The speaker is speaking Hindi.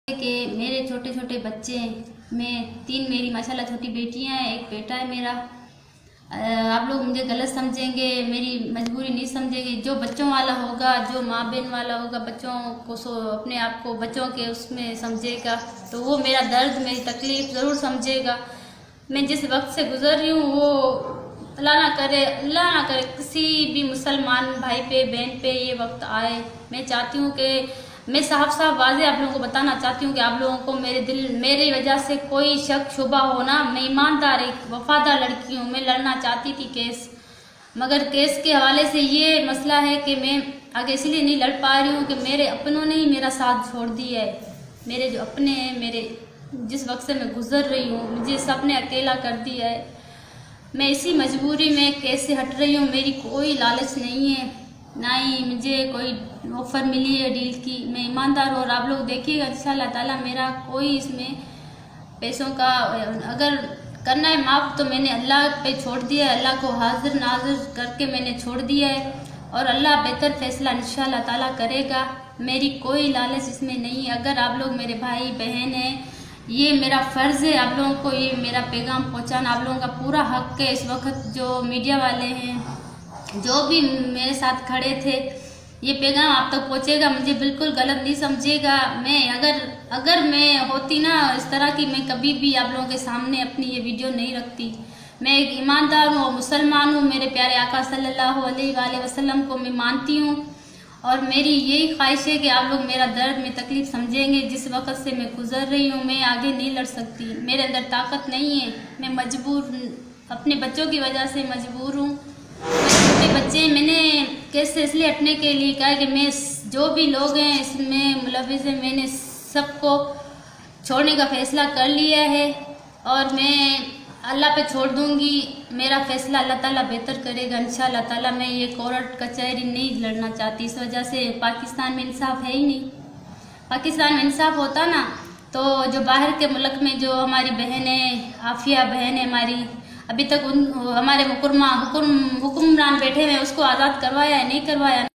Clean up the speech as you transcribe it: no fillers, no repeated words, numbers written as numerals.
कि मेरे छोटे छोटे बच्चे हैं। तीन मेरी माशाल्लाह छोटी बेटियां हैं, एक बेटा है मेरा। आप लोग मुझे गलत समझेंगे, मेरी मजबूरी नहीं समझेंगे। जो बच्चों वाला होगा, जो माँ बहन वाला होगा, बच्चों को अपने आप को बच्चों के उसमें समझेगा तो वो मेरा दर्द, मेरी तकलीफ़ ज़रूर समझेगा। मैं जिस वक्त से गुज़र रही हूँ वो अल्लाह ना करे किसी भी मुसलमान भाई पे बहन पे ये वक्त आए। मैं चाहती हूँ कि मैं साफ वाज़े आप लोगों को बताना चाहती हूँ कि आप लोगों को मेरी वजह से कोई शक शुबा हो ना। मैं ईमानदार एक वफादार लड़की हूँ। मैं लड़ना चाहती थी केस, मगर केस के हवाले से ये मसला है कि मैं आगे इसलिए नहीं लड़ पा रही हूँ कि मेरे अपनों ने ही मेरा साथ छोड़ दिया है। मेरे जो अपने हैं, मेरे जिस वक्त से मैं गुजर रही हूँ, मुझे सबने अकेला कर दिया है। मैं इसी मजबूरी में केस से हट रही हूँ। मेरी कोई लालच नहीं है, ना ही मुझे कोई ऑफ़र मिली है डील की। मैं ईमानदार हूँ और आप लोग देखिएगा इंशाल्लाह ताला मेरा कोई इसमें पैसों का अगर करना है माफ़ तो मैंने अल्लाह पे छोड़ दिया है। अल्लाह को हाजिर नाजिर करके मैंने छोड़ दिया है और अल्लाह बेहतर फैसला इंशाल्लाह ताला करेगा। मेरी कोई लालच इसमें नहीं है। अगर आप लोग मेरे भाई बहन हैं, ये मेरा फ़र्ज़ है आप लोगों को ये मेरा पैगाम पहुँचाना। आप लोगों का पूरा हक़ है। इस वक्त जो मीडिया वाले हैं, जो भी मेरे साथ खड़े थे, ये पैगाम आप तक पहुँचेगा। मुझे बिल्कुल गलत नहीं समझिएगा। मैं अगर मैं होती ना इस तरह की, मैं कभी भी आप लोगों के सामने अपनी ये वीडियो नहीं रखती। मैं एक ईमानदार हूँ, मुसलमान हूँ। मेरे प्यारे आका सल्लल्लाहु अलैहि वसल्लम को मैं मानती हूँ और मेरी यही ख्वाहिश है कि आप लोग मेरा दर्द में तकलीफ़ समझेंगे। जिस वक्त से मैं गुजर रही हूँ, मैं आगे नहीं लड़ सकती। मेरे अंदर ताकत नहीं है। मैं मजबूर, अपने बच्चों की वजह से मजबूर हूँ। छोटे बच्चे, मैंने केस से इसलिए हटने के लिए कहा कि मैं जो भी लोग हैं इसमें मुलविस हैं, मैंने सबको छोड़ने का फ़ैसला कर लिया है और मैं अल्लाह पे छोड़ दूंगी। मेरा फ़ैसला अल्लाह ताला बेहतर करेगा इंशाल्लाह ताला। मैं ये कोर्ट कचहरी नहीं लड़ना चाहती। इस वजह से पाकिस्तान में इंसाफ है ही नहीं। पाकिस्तान में इंसाफ होता ना तो जो बाहर के मुल्क में जो हमारी बहनें, आफिया बहन है हमारी, अभी तक हमारे हुक्मरान बैठे हुए हैं, उसको आज़ाद करवाया है नहीं करवाया।